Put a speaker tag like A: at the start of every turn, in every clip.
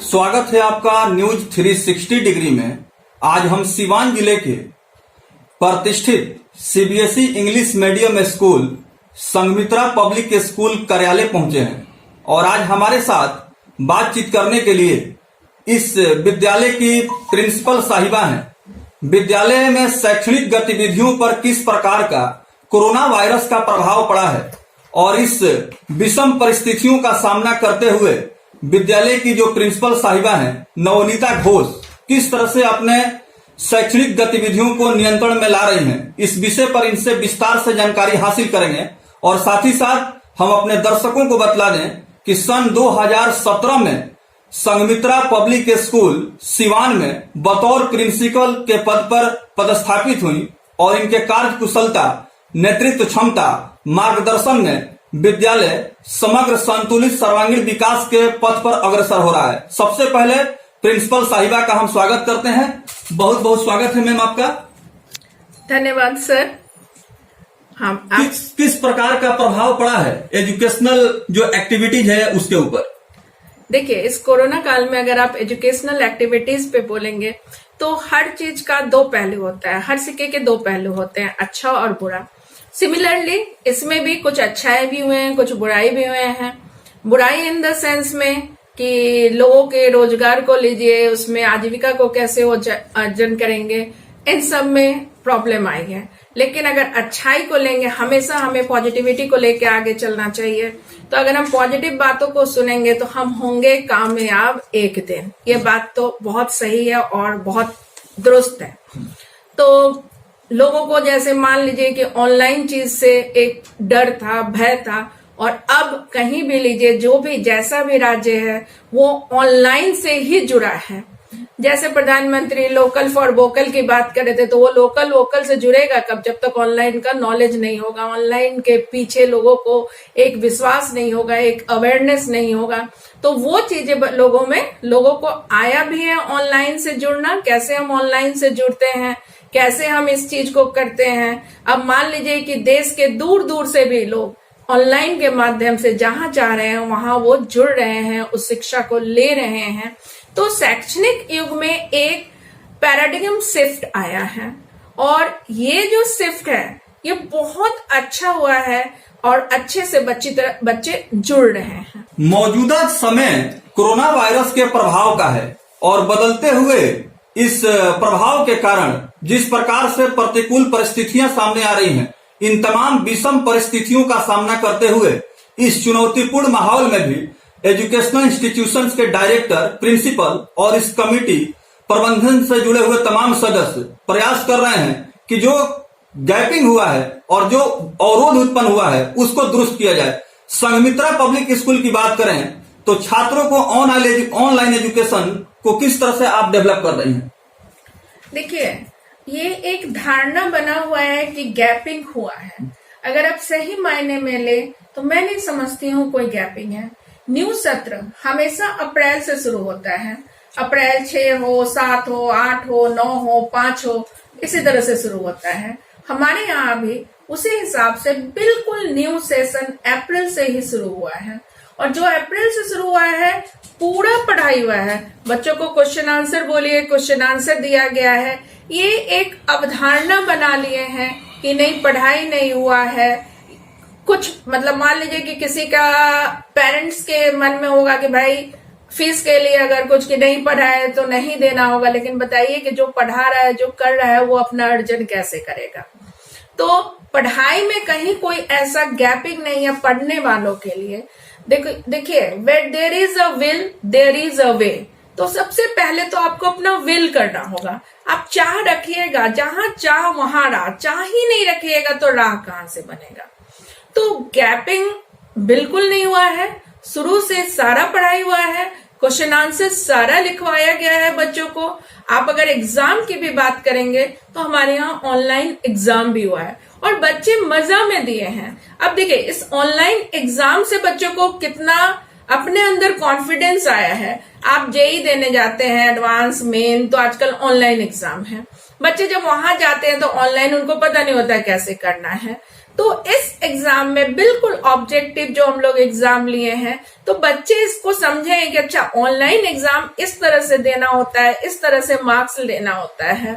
A: स्वागत है आपका न्यूज 360 डिग्री में। आज हम सिवान जिले के प्रतिष्ठित CBSE English medium school Sanghamitra public school कार्यालय पहुंचे हैं और आज हमारे साथ बातचीत करने के लिए इस विद्यालय की प्रिंसिपल साहिबा हैं। विद्यालय में शैक्षणिक गतिविधियों पर किस प्रकार का कोरोना वायरस का प्रभाव पड़ा है और इस विषम परिस्थितियों का सामना करते हुए विद्यालय की जो प्रिंसिपल साहिबा हैं नवनीता घोष किस तरह से अपने शैक्षणिक गतिविधियों को नियंत्रण में ला रही हैं, इस विषय पर इनसे विस्तार से जानकारी हासिल करेंगे। और साथ ही साथ हम अपने दर्शकों को बतला दें कि सन 2017 में संघमित्रा पब्लिक स्कूल सिवान में बतौर प्रिंसिपल के पद पर पदस्थापित हुई और इनके कार्य कुशलता, नेतृत्व क्षमता, मार्गदर्शन में विद्यालय समग्र संतुलित सर्वांगीण विकास के पथ पर अग्रसर हो रहा है। सबसे पहले प्रिंसिपल साहिबा का हम स्वागत करते हैं। बहुत बहुत स्वागत है मैम आपका।
B: धन्यवाद सर।
A: किस प्रकार का प्रभाव पड़ा है एजुकेशनल जो एक्टिविटीज है उसके ऊपर?
B: देखिए, इस कोरोना काल में अगर आप एजुकेशनल एक्टिविटीज पे बोलेंगे तो हर चीज का दो पहलू होता है, हर सिक्के के दो पहलू होते हैं, अच्छा और बुरा। सिमिलरली इसमें भी कुछ अच्छाई भी हुए हैं, कुछ बुराई भी हुए हैं। बुराई इन द सेंस में कि लोगों के रोजगार को लीजिए, उसमें आजीविका को कैसे वो अर्जन करेंगे, इन सब में प्रॉब्लम आई है। लेकिन अगर अच्छाई को लेंगे, हमेशा हमें पॉजिटिविटी को लेके आगे चलना चाहिए। तो अगर हम पॉजिटिव बातों को सुनेंगे तो हम होंगे कामयाब एक दिन। ये बात तो बहुत सही है और बहुत दुरुस्त है। तो लोगों को जैसे मान लीजिए कि ऑनलाइन चीज से एक डर था, भय था, और अब कहीं भी लीजिए, जो भी जैसा भी राज्य है वो ऑनलाइन से ही जुड़ा है। जैसे प्रधानमंत्री लोकल फॉर वोकल की बात कर रहे थे, तो वो लोकल वोकल से जुड़ेगा कब? जब तक ऑनलाइन का नॉलेज नहीं होगा, ऑनलाइन के पीछे लोगों को एक विश्वास नहीं होगा, एक अवेयरनेस नहीं होगा। तो वो चीजें लोगों को आया भी है ऑनलाइन से जुड़ना। कैसे हम ऑनलाइन से जुड़ते हैं, कैसे हम इस चीज को करते हैं। अब मान लीजिए कि देश के दूर दूर से भी लोग ऑनलाइन के माध्यम से जहां चाह रहे हैं वहां वो जुड़ रहे हैं, उस शिक्षा को ले रहे हैं। तो शैक्षणिक युग में एक पैराडिगम शिफ्ट आया है और ये जो शिफ्ट है ये बहुत अच्छा हुआ है और अच्छे से बच्चे जुड़ रहे हैं।
A: मौजूदा समय कोरोना वायरस के प्रभाव का है और बदलते हुए इस प्रभाव के कारण जिस प्रकार से प्रतिकूल परिस्थितियां सामने आ रही हैं, इन तमाम विषम परिस्थितियों का सामना करते हुए इस चुनौतीपूर्ण माहौल में भी एजुकेशनल इंस्टीट्यूशंस के डायरेक्टर, प्रिंसिपल और इस कमेटी प्रबंधन से जुड़े हुए तमाम सदस्य प्रयास कर रहे हैं कि जो गैपिंग हुआ है और जो अवरोध उत्पन्न हुआ है उसको दुरुस्त किया जाए। संघमित्रा पब्लिक स्कूल की बात करें तो छात्रों को ऑनलाइन एजुकेशन को किस तरह से आप डेवलप कर रही हैं?
B: देखिए, ये एक धारणा बना हुआ है कि गैपिंग हुआ है। अगर आप सही मायने में ले तो मैं नहीं समझती हूँ कोई गैपिंग है। न्यू सत्र हमेशा अप्रैल से शुरू होता है। अप्रैल 6 हो, 7 हो, 8 हो, 9 हो, 5 हो, इसी तरह से शुरू होता है। हमारे यहाँ भी उसी हिसाब से बिल्कुल न्यू सेशन अप्रैल से ही शुरू हुआ है और जो अप्रैल से शुरू हुआ है पूरा पढ़ाई हुआ है। बच्चों को क्वेश्चन आंसर बोलिए, क्वेश्चन आंसर दिया गया है। ये एक अवधारणा बना लिए हैं कि नहीं पढ़ाई नहीं हुआ है। कुछ मतलब मान लीजिए कि किसी का पेरेंट्स के मन में होगा कि भाई फीस के लिए अगर कुछ की नहीं पढ़ा है तो नहीं देना होगा, लेकिन बताइए कि जो पढ़ा रहा है, जो कर रहा है, वो अपना अर्जन कैसे करेगा? तो पढ़ाई में कहीं कोई ऐसा गैपिंग नहीं है पढ़ने वालों के लिए। देखिए, where there is a will there is a way. तो सबसे पहले तो आपको अपना विल करना होगा। आप चाह रखिएगा, जहां चाह वहां राह, चाह ही नहीं रखिएगा तो राह कहां से बनेगा? तो गैपिंग बिल्कुल नहीं हुआ है। शुरू से सारा पढ़ाई हुआ है, क्वेश्चन आंसर सारा लिखवाया गया है बच्चों को। आप अगर एग्जाम की भी बात करेंगे तो हमारे यहाँ ऑनलाइन एग्जाम भी हुआ है और बच्चे मजा में दिए हैं। अब देखिए, इस ऑनलाइन एग्जाम से बच्चों को कितना अपने अंदर कॉन्फिडेंस आया है। आप जेई देने जाते हैं, एडवांस, मेन, तो आजकल ऑनलाइन एग्जाम है। बच्चे जब वहां जाते हैं तो ऑनलाइन उनको पता नहीं होता है कैसे करना है। तो इस एग्जाम में बिल्कुल ऑब्जेक्टिव जो हम लोग एग्जाम लिए हैं, तो बच्चे इसको समझें कि अच्छा ऑनलाइन एग्जाम इस तरह से देना होता है, इस तरह से मार्क्स लेना होता है।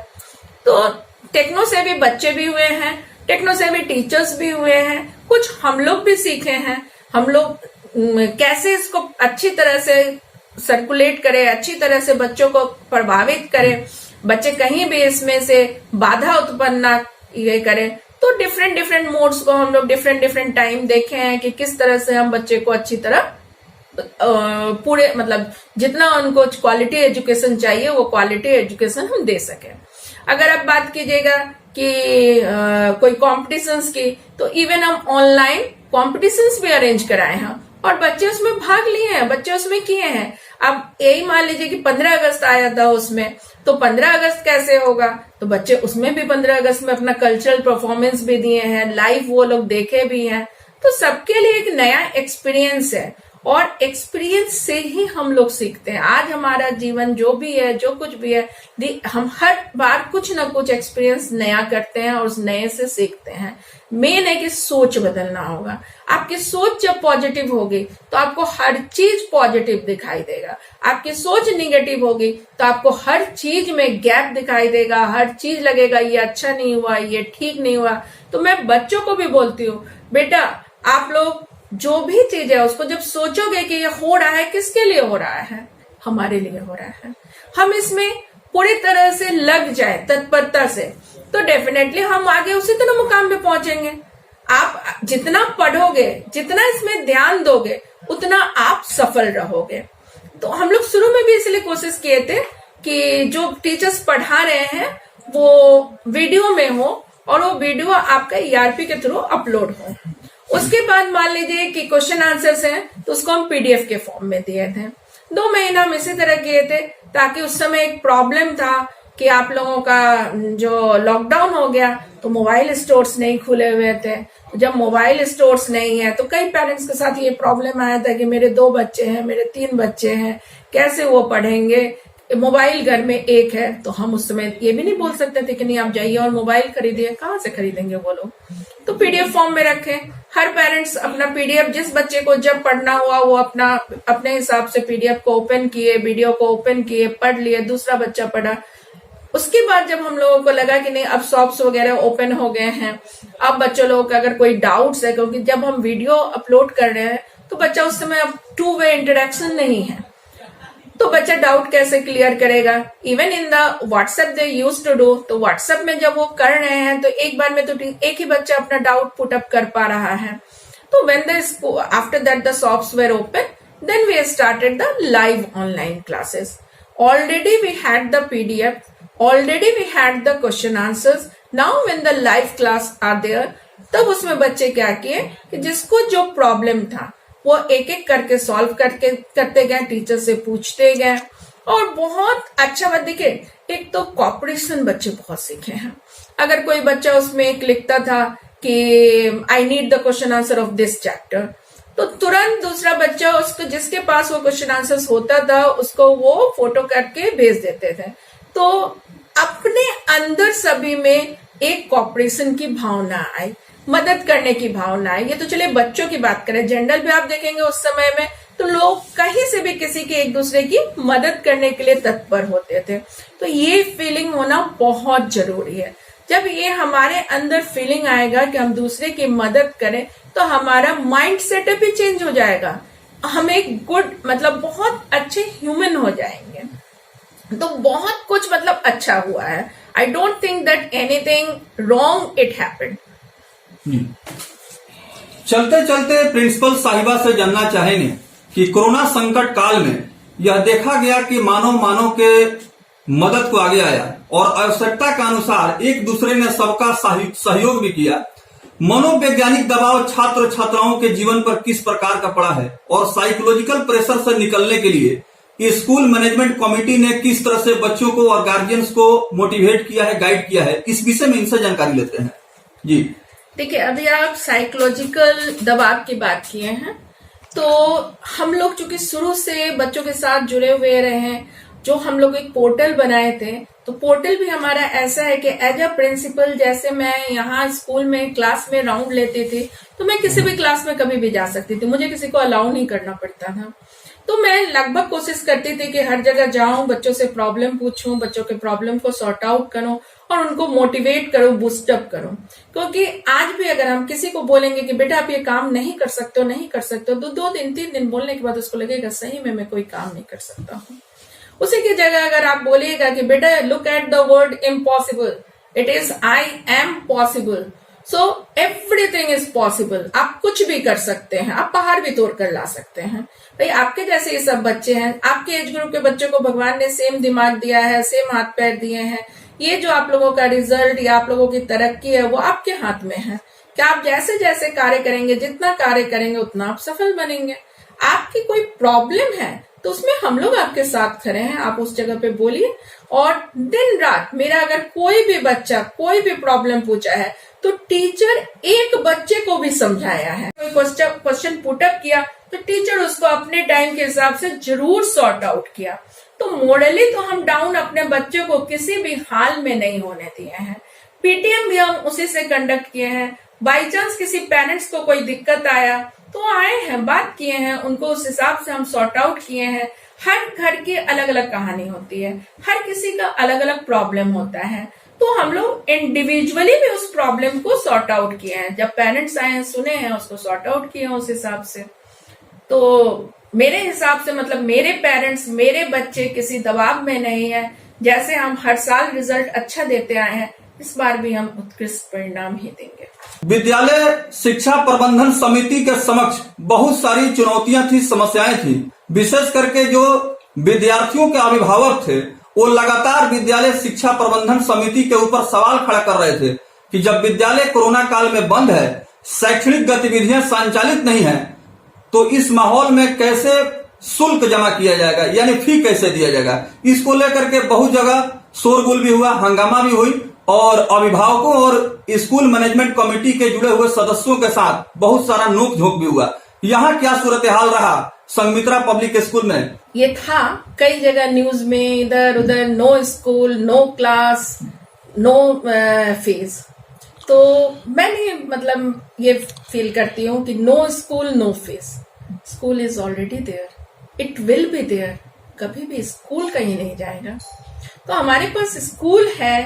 B: तो टेक्नो से भी बच्चे भी हुए हैं, टेक्नो से भी टीचर्स भी हुए हैं, कुछ हम लोग भी सीखे हैं। हम लोग कैसे इसको अच्छी तरह से सर्कुलेट करें, अच्छी तरह से बच्चों को प्रभावित करें, बच्चे कहीं भी इसमें से बाधा उत्पन्न ना ये करें। तो डिफरेंट मोड्स को हम लोग डिफरेंट टाइम देखे हैं कि किस तरह से हम बच्चे को अच्छी तरह पूरे मतलब जितना उनको क्वालिटी एजुकेशन चाहिए वो क्वालिटी एजुकेशन हम दे सकें। अगर आप बात कीजिएगा कि कोई कॉम्पिटिशन्स की, तो इवन हम ऑनलाइन कॉम्पिटिशन्स भी अरेंज कराए हैं और बच्चे उसमें भाग लिए हैं, बच्चे उसमें किए हैं। अब यही मान लीजिए कि 15 अगस्त आया था उसमें, तो 15 अगस्त कैसे होगा, तो बच्चे उसमें भी 15 अगस्त में अपना कल्चरल परफॉर्मेंस भी दिए हैं, लाइव वो लोग देखे भी हैं। तो सबके लिए एक नया एक्सपीरियंस है और एक्सपीरियंस से ही हम लोग सीखते हैं। आज हमारा जीवन जो भी है, जो कुछ भी है, हम हर बार कुछ ना कुछ एक्सपीरियंस नया करते हैं और उस नए से सीखते हैं। मेन है कि सोच बदलना होगा। आपकी सोच जब पॉजिटिव होगी तो आपको हर चीज पॉजिटिव दिखाई देगा। आपकी सोच निगेटिव होगी तो आपको हर चीज में गैप दिखाई देगा, हर चीज लगेगा ये अच्छा नहीं हुआ, ये ठीक नहीं हुआ। तो मैं बच्चों को भी बोलती हूँ, बेटा आप लोग जो भी चीज है उसको जब सोचोगे कि ये हो रहा है, किसके लिए हो रहा है, हमारे लिए हो रहा है, हम इसमें पूरी तरह से लग जाए तत्परता से, तो डेफिनेटली हम आगे उसी तरह मुकाम पे पहुंचेंगे। आप जितना पढ़ोगे, जितना इसमें ध्यान दोगे, उतना आप सफल रहोगे। तो हम लोग शुरू में भी इसलिए कोशिश किए थे कि जो टीचर्स पढ़ा रहे हैं वो वीडियो में हो और वो वीडियो आपका ERP के थ्रू अपलोड हो। उसके बाद मान लीजिए कि क्वेश्चन आंसर्स हैं तो उसको हम PDF के फॉर्म में दिए थे। 2 महीना हम इसी तरह किए थे, ताकि उस समय एक प्रॉब्लम था कि आप लोगों का जो लॉकडाउन हो गया तो मोबाइल स्टोर्स नहीं खुले हुए थे। तो जब मोबाइल स्टोर्स नहीं है तो कई पेरेंट्स के साथ ये प्रॉब्लम आया था कि मेरे 2 बच्चे हैं, मेरे 3 बच्चे हैं, कैसे वो पढ़ेंगे, मोबाइल घर में एक है। तो हम उस समय ये भी नहीं बोल सकते थे कि नहीं आप जाइए और मोबाइल खरीदिए, कहाँ से खरीदेंगे वो लोग। तो PDF फॉर्म में रखें। हर पेरेंट्स अपना PDF, जिस बच्चे को जब पढ़ना हुआ वो अपने हिसाब से PDF को ओपन किए, वीडियो को ओपन किए, पढ़ लिए, दूसरा बच्चा पढ़ा। उसके बाद जब हम लोगों को लगा कि नहीं अब शॉप्स वगैरह ओपन हो गए हैं, अब बच्चों लोगों का अगर कोई डाउट्स है, क्योंकि जब हम वीडियो अपलोड कर रहे हैं तो बच्चा उस समय अब 2 वे इंटरेक्शन नहीं है, तो बच्चा डाउट कैसे क्लियर करेगा। Even in the WhatsApp they use to do, तो व्हाट्सएप में जब वो कर रहे हैं तो एक बार में तो एक ही बच्चा अपना डाउट पुट अप कर पा रहा है। तो when the after that the shops were open, then we started the live online classes. Already we had the PDF, already we had the question answers. Now when the live class are there, तब उसमें बच्चे क्या किए कि जिसको जो problem था वो एक एक करके सॉल्व करते गए, टीचर से पूछते गए और बहुत अच्छा बात देखिए, एक तो कॉपरेशन बच्चे बहुत सीखे हैं। अगर कोई बच्चा उसमें एक लिखता था कि I need the question answer of this chapter, तो तुरंत दूसरा बच्चा उसको जिसके पास वो क्वेश्चन आंसर होता था उसको वो फोटो करके भेज देते थे। तो अपने अंदर सभी में एक कॉपरेशन की भावना आई, मदद करने की भावना आई। ये तो चलिए बच्चों की बात करें, जनरल भी आप देखेंगे उस समय में तो लोग कहीं से भी किसी की एक दूसरे की मदद करने के लिए तत्पर होते थे। तो ये फीलिंग होना बहुत जरूरी है। जब ये हमारे अंदर फीलिंग आएगा कि हम दूसरे की मदद करें तो हमारा माइंड सेटअप भी चेंज हो जाएगा, हम एक गुड मतलब बहुत अच्छे ह्यूमन हो जाएंगे। तो बहुत कुछ मतलब अच्छा हुआ है। I don't think that anything wrong it happened.
A: चलते चलते प्रिंसिपल साहिबा से जानना चाहेंगे कि कोरोना संकट काल में यह देखा गया कि मानव के मदद को आगे आया और आवश्यकता के अनुसार एक दूसरे ने सबका सहयोग भी किया। मनोवैज्ञानिक दबाव छात्र छात्राओं के जीवन पर किस प्रकार का पड़ा है और साइकोलॉजिकल प्रेशर से निकलने के लिए स्कूल मैनेजमेंट कमेटी ने किस तरह से बच्चों को और गार्जियंस को मोटिवेट किया है, गाइड किया है, इस विषय में इनसे जानकारी लेते हैं। जी
B: देखिए, अभी आप साइकोलॉजिकल दबाव की बात किए हैं, तो हम लोग चूंकि शुरू से बच्चों के साथ जुड़े हुए रहे हैं जो हम लोग एक पोर्टल बनाए थे, तो पोर्टल भी हमारा ऐसा है कि एज अ प्रिंसिपल, जैसे मैं यहाँ स्कूल में क्लास में राउंड लेती थी, तो मैं किसी भी क्लास में कभी भी जा सकती थी, मुझे किसी को अलाउ नहीं करना पड़ता था। तो मैं लगभग कोशिश करती थी कि हर जगह जाऊं, बच्चों से प्रॉब्लम पूछूं, बच्चों के प्रॉब्लम को सॉर्ट आउट करूं और उनको मोटिवेट करूं, बूस्टअप करूं। क्योंकि आज भी अगर हम किसी को बोलेंगे कि बेटा आप ये काम नहीं कर सकते हो, नहीं कर सकते हो, तो 2 दिन 3 दिन बोलने के बाद उसको लगेगा सही में मैं कोई काम नहीं कर सकता हूँ। उसी की जगह अगर आप बोलिएगा कि बेटा look at the word impossible, it is I am possible, so everything is possible. आप कुछ भी कर सकते हैं, आप पहाड़ भी तोड़ कर ला सकते हैं। भाई आपके जैसे ये सब बच्चे हैं, आपके एज ग्रुप के बच्चों को भगवान ने सेम दिमाग दिया है, सेम हाथ पैर दिए हैं। ये जो आप लोगों का रिजल्ट या आप लोगों की तरक्की है वो आपके हाथ में है कि आप जैसे जैसे कार्य करेंगे, जितना कार्य करेंगे उतना आप सफल बनेंगे। आपकी कोई प्रॉब्लम है तो उसमें हम लोग आपके साथ खड़े हैं, आप उस जगह पे बोलिए। और दिन रात मेरा अगर कोई भी बच्चा कोई भी प्रॉब्लम पूछा है तो टीचर एक बच्चे को भी समझाया है। कोई क्वेश्चन पुटअप किया तो टीचर उसको अपने टाइम के हिसाब से जरूर सॉर्ट आउट किया। तो मॉडली तो हम डाउन अपने बच्चों को किसी भी हाल में नहीं होने दिए हैं। पीटीएम भी हम उसी से कंडक्ट किए हैं। बाई चांस किसी पेरेंट्स को कोई दिक्कत आया तो आए हैं, बात किए हैं, उनको उस हिसाब से हम सॉर्ट आउट किए हैं। हर घर की अलग अलग कहानी होती है, हर किसी का अलग अलग प्रॉब्लम होता है, तो हम लोग इंडिविजुअली भी उस प्रॉब्लम को सॉर्ट आउट किए हैं। जब पेरेंट्स आए हैं, सुने हैं, उसको सॉर्ट आउट किए हैं उस हिसाब से। तो मेरे हिसाब से मतलब मेरे पेरेंट्स, मेरे बच्चे किसी दबाव में नहीं है। जैसे हम हर साल रिजल्ट अच्छा देते आए हैं, इस बार भी हम उत्कृष्ट परिणाम ही देंगे।
A: विद्यालय शिक्षा प्रबंधन समिति के समक्ष बहुत सारी चुनौतियां थी, समस्याएं थी। विशेष करके जो विद्यार्थियों के अभिभावक थे वो लगातार विद्यालय शिक्षा प्रबंधन समिति के ऊपर सवाल खड़ा कर रहे थे कि जब विद्यालय कोरोना काल में बंद है, शैक्षणिक गतिविधियां संचालित नहीं है, तो इस माहौल में कैसे शुल्क जमा किया जाएगा, यानी फी कैसे दिया जाएगा। इसको लेकर के बहुत जगह शोरगुल भी हुआ, हंगामा भी हुई और अभिभावकों और स्कूल मैनेजमेंट कमेटी के जुड़े हुए सदस्यों के साथ बहुत सारा नोक झोंक भी हुआ। यहाँ क्या सूरत हाल रहा संगमित्रा पब्लिक स्कूल में?
B: ये था कई जगह न्यूज में, इधर उधर, no school, no class, no fees. तो मैंने मतलब ये फील करती हूँ कि no school no fees. School is already there, it will be there, कभी भी स्कूल कहीं नहीं जाएगा। तो हमारे पास स्कूल है,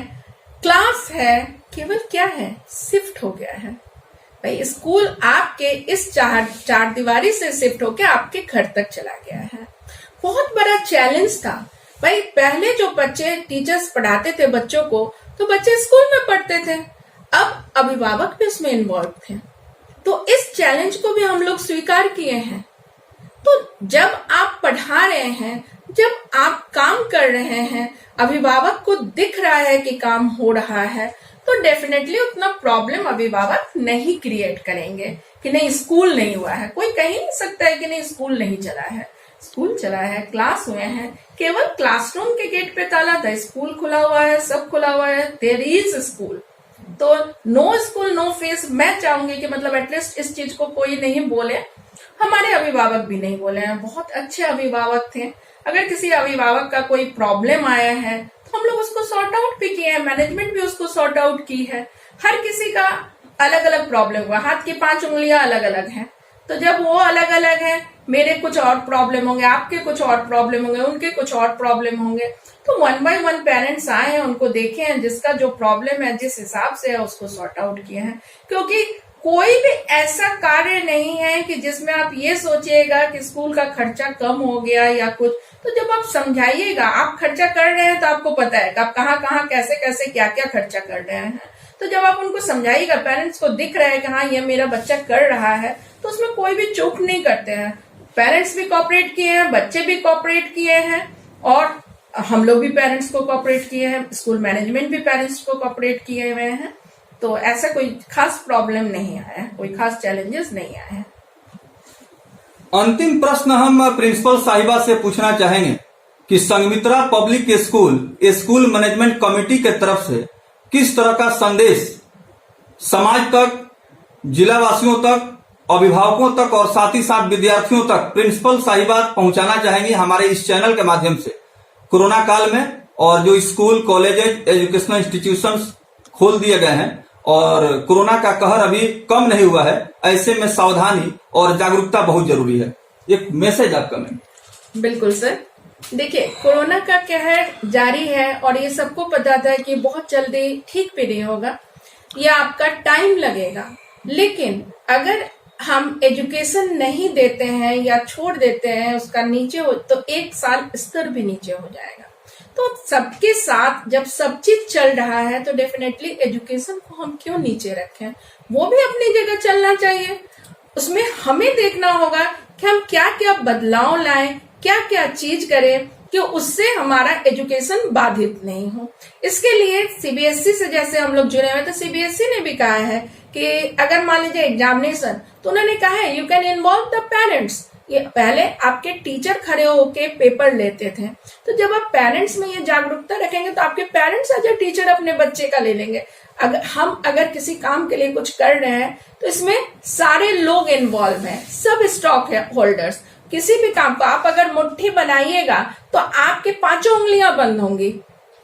B: क्लास है, केवल क्या है, शिफ्ट हो गया है। भाई स्कूल आपके इस चार दीवारी से शिफ्ट होके आपके घर तक चला गया है। बहुत बड़ा चैलेंज था भाई। पहले जो बच्चे टीचर्स पढ़ाते थे बच्चों को, तो बच्चे स्कूल में पढ़ते थे, अब अभिभावक भी उसमें इन्वॉल्व थे। तो इस चैलेंज को भी हम लोग स्वीकार किए हैं। तो जब आप पढ़ा रहे हैं, जब आप काम कर रहे हैं, अभिभावक को दिख रहा है कि काम हो रहा है, तो डेफिनेटली उतना प्रॉब्लम अभिभावक नहीं क्रिएट करेंगे कि नहीं स्कूल नहीं हुआ है। कोई कह ही नहीं सकता है कि नहीं स्कूल नहीं चला है। स्कूल चला है, क्लास हुए हैं, केवल क्लासरूम के गेट पे ताला था, स्कूल खुला हुआ है, सब खुला हुआ है, देयर इज स्कूल। तो नो स्कूल नो फीस, मैं चाहूंगी कि मतलब एटलीस्ट इस चीज को कोई नहीं बोले। हमारे अभिभावक भी नहीं बोले हैं, बहुत अच्छे अभिभावक थे। अगर किसी अभिभावक का कोई प्रॉब्लम आया है तो हम लोग उसको सॉर्ट आउट भी किए हैं, मैनेजमेंट भी उसको सॉर्ट आउट की है। हर किसी का अलग अलग प्रॉब्लम हुआ, हाथ की 5 उंगलियां अलग अलग हैं। तो जब वो अलग अलग है, मेरे कुछ और प्रॉब्लम होंगे, आपके कुछ और प्रॉब्लम होंगे, उनके कुछ और प्रॉब्लम होंगे, तो 1 by 1 पेरेंट्स आए हैं, उनको देखे हैं, जिसका जो प्रॉब्लम है जिस हिसाब से है उसको सॉर्ट आउट किए हैं। क्योंकि कोई भी ऐसा कार्य नहीं है कि जिसमें आप ये सोचिएगा कि स्कूल का खर्चा कम हो गया या कुछ। तो जब आप समझाइएगा, आप खर्चा कर रहे हैं तो आपको पता है कि आप कहाँ कहाँ कैसे कैसे क्या क्या खर्चा कर रहे हैं। तो जब आप उनको समझाइएगा, पेरेंट्स को दिख रहा है कि हाँ ये मेरा बच्चा कर रहा है, तो उसमें कोई भी चूक नहीं करते हैं। पेरेंट्स भी कोऑपरेट किए हैं, बच्चे भी कोऑपरेट किए हैं, और हम लोग भी पेरेंट्स को कोऑपरेट किए हैं, स्कूल मैनेजमेंट भी पेरेंट्स को कोऑपरेट किए हुए हैं। तो ऐसा कोई खास प्रॉब्लम नहीं आया है, कोई खास चैलेंजेस नहीं आए हैं।
A: अंतिम प्रश्न हम प्रिंसिपल साहिबा से पूछना चाहेंगे कि Sanghamitra public school management committee के तरफ से किस तरह का संदेश समाज तक, जिला वासियों तक, अभिभावकों तक और साथ ही साथ विद्यार्थियों तक प्रिंसिपल साहिबा पहुंचाना चाहेंगी हमारे इस चैनल के माध्यम से, कोरोना काल में और जो स्कूल कॉलेज एजुकेशनल इंस्टीट्यूशंस खोल दिए गए हैं और कोरोना का कहर अभी कम नहीं हुआ है, ऐसे में सावधानी और जागरूकता बहुत जरूरी है। एक मैसेज आपका मैम।
B: बिल्कुल सर, देखिए कोरोना का कहर जारी है और ये सबको पता था कि बहुत जल्दी ठीक भी नहीं होगा, या आपका टाइम लगेगा। लेकिन अगर हम एजुकेशन नहीं देते हैं या छोड़ देते हैं उसका नीचे हो, तो 1 साल स्तर भी नीचे हो जाएगा। तो सबके साथ जब सब चीज चल रहा है तो डेफिनेटली एजुकेशन को हम क्यों नीचे रखें, वो भी अपनी जगह चलना चाहिए। उसमें हमें देखना होगा कि हम क्या क्या बदलाव लाएं, क्या क्या चीज करें कि उससे हमारा एजुकेशन बाधित नहीं हो। इसके लिए सीबीएसई से जैसे हम लोग जुड़े हुए, तो सीबीएसई ने भी कहा है कि अगर मान लीजिए एग्जामिनेशन, तो उन्होंने कहा है you can involve the parents. ये पहले आपके टीचर खड़े होके पेपर लेते थे, तो जब आप पेरेंट्स में ये जागरूकता रखेंगे तो आपके पेरेंट्स एज ए टीचर अपने बच्चे का ले लेंगे। अगर किसी काम के लिए कुछ कर रहे हैं तो इसमें सारे लोग इन्वॉल्व हैं, सब स्टॉक है होल्डर्स। किसी भी काम को आप अगर मुट्ठी बनाइएगा तो आपके 5 उंगलियां बंद होंगी,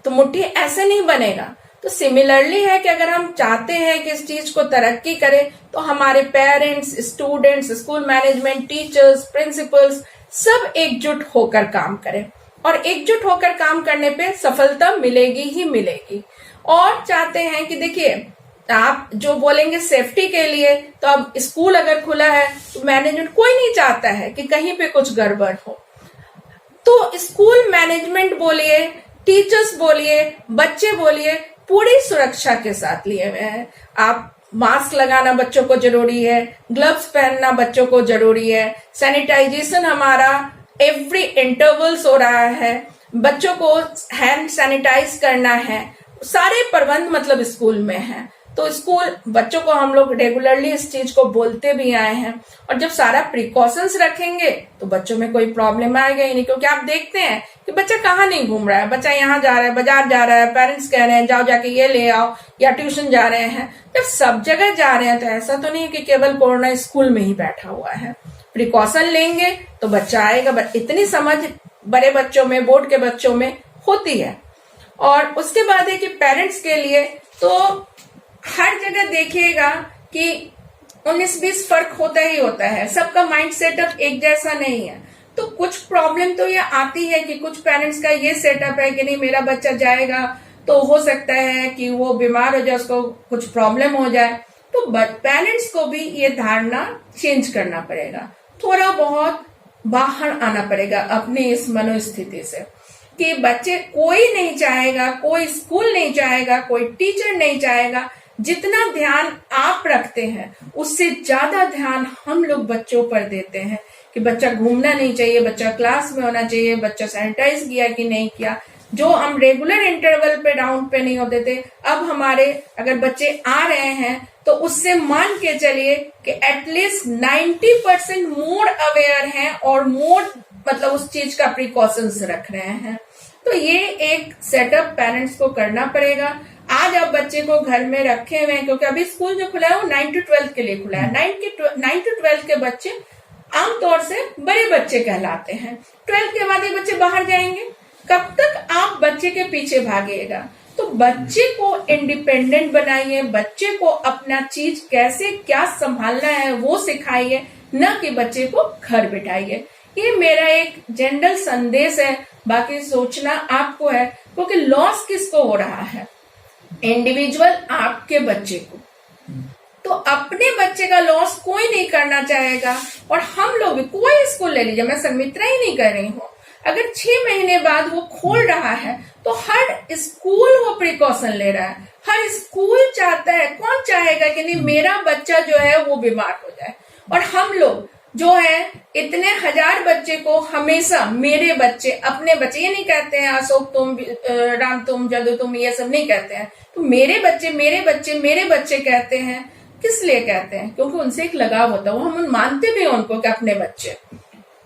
B: तो मुट्ठी ऐसे नहीं बनेगा। तो सिमिलरली है कि अगर हम चाहते हैं कि इस चीज को तरक्की करें तो हमारे parents, students, school management, teachers, principles सब एकजुट होकर काम करें, और एकजुट होकर काम करने पे सफलता मिलेगी ही मिलेगी। और चाहते हैं कि देखिए आप जो बोलेंगे सेफ्टी के लिए, तो अब स्कूल अगर खुला है तो मैनेजमेंट कोई नहीं चाहता है कि कहीं पे कुछ गड़बड़ हो, तो स्कूल मैनेजमेंट बोलिए, टीचर्स बोलिए, बच्चे बोलिए, पूरी सुरक्षा के साथ लिए हुए हैं। आप मास्क लगाना बच्चों को जरूरी है, ग्लव्स पहनना बच्चों को जरूरी है, सैनिटाइजेशन हमारा एवरी इंटरवल्स हो रहा है, बच्चों को हैंड सैनिटाइज करना है, सारे प्रबंध मतलब स्कूल में है। तो स्कूल बच्चों को हम लोग रेगुलरली इस चीज को बोलते भी आए हैं, और जब सारा प्रिकॉशंस रखेंगे तो बच्चों में कोई प्रॉब्लम आएगा ही नहीं। क्योंकि आप देखते हैं कि बच्चा कहाँ नहीं घूम रहा है, बच्चा यहाँ जा रहा है, बाजार जा रहा है, पेरेंट्स कह रहे हैं जाओ जाके ये ले आओ, या ट्यूशन जा रहे हैं। जब सब जगह जा रहे हैं तो ऐसा तो नहीं कि केवल कोरोना स्कूल में ही बैठा हुआ है। प्रिकॉशन लेंगे तो बच्चा आएगा। इतनी समझ बड़े बच्चों में, बोर्ड के बच्चों में होती है। और उसके बाद है कि पेरेंट्स के लिए तो हर जगह देखिएगा कि 19-20 फर्क होता ही होता है, सबका माइंड सेटअप एक जैसा नहीं है। तो कुछ प्रॉब्लम तो ये आती है कि कुछ पेरेंट्स का ये सेटअप है कि नहीं मेरा बच्चा जाएगा तो हो सकता है कि वो बीमार हो जाए, उसको कुछ प्रॉब्लम हो जाए। तो पेरेंट्स को भी ये धारणा चेंज करना पड़ेगा, थोड़ा बहुत बाहर आना पड़ेगा अपनी इस मनोस्थिति से कि बच्चे, कोई नहीं चाहेगा, कोई स्कूल नहीं चाहेगा, कोई टीचर नहीं चाहेगा, जितना ध्यान आप रखते हैं उससे ज्यादा ध्यान हम लोग बच्चों पर देते हैं कि बच्चा घूमना नहीं चाहिए, बच्चा क्लास में होना चाहिए, बच्चा सैनिटाइज किया कि नहीं किया। जो हम रेगुलर इंटरवल पे राउंड पे नहीं होते थे, अब हमारे अगर बच्चे आ रहे हैं तो उससे मान के चलिए कि एटलीस्ट 90% मोर अवेयर हैं और मोर मतलब उस चीज का प्रिकॉशंस रख रहे हैं। तो ये एक सेटअप पेरेंट्स को करना पड़ेगा। आज आप बच्चे को घर में रखे हुए हैं, क्योंकि अभी स्कूल जो खुला है वो 9 to 12 के लिए खुला है। 9 to 12 के बच्चे आमतौर से बड़े बच्चे कहलाते हैं। 12 के बाद ये बच्चे बाहर जाएंगे, कब तक आप बच्चे के पीछे भागिएगा? तो बच्चे को इंडिपेंडेंट बनाइए, बच्चे को अपना चीज कैसे क्या संभालना है वो सिखाइए, न कि बच्चे को घर बिठाइए। ये मेरा एक जनरल संदेश है, बाकी सोचना आपको है, क्योंकि लॉस किसको हो रहा है? इंडिविजुअल आपके बच्चे को। तो अपने बच्चे का लॉस कोई नहीं करना चाहेगा। और हम लोग भी, कोई स्कूल ले लीजिए, मैं संमित्रा ही नहीं कर रही हूँ, अगर 6 महीने बाद वो खोल रहा है तो हर स्कूल वो प्रिकॉशन ले रहा है। हर स्कूल चाहता है, कौन चाहेगा कि नहीं मेरा बच्चा जो है वो बीमार हो जाए। और हम लोग जो है इतने हजार बच्चे को हमेशा मेरे बच्चे, अपने बच्चे, ये नहीं कहते हैं अशोक तुम, राम तुम, जदू तुम, ये सब नहीं कहते हैं। तो मेरे बच्चे मेरे बच्चे मेरे बच्चे कहते हैं। किस लिए कहते हैं? क्योंकि उनसे एक लगाव होता है, वो हम मानते भी हैं उनको कि अपने बच्चे।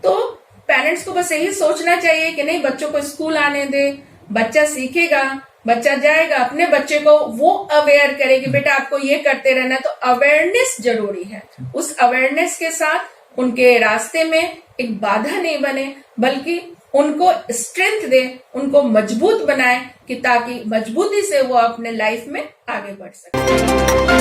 B: तो पेरेंट्स को बस यही सोचना चाहिए कि नहीं, बच्चों को स्कूल आने दे, बच्चा सीखेगा, बच्चा जाएगा, अपने बच्चे को वो अवेयर करे कि बेटा आपको ये करते रहना। तो अवेयरनेस जरूरी है। उस अवेयरनेस के साथ उनके रास्ते में एक बाधा नहीं बने, बल्कि उनको स्ट्रेंथ दे, उनको मजबूत बनाए कि ताकि मजबूती से वो अपने लाइफ में आगे बढ़ सके।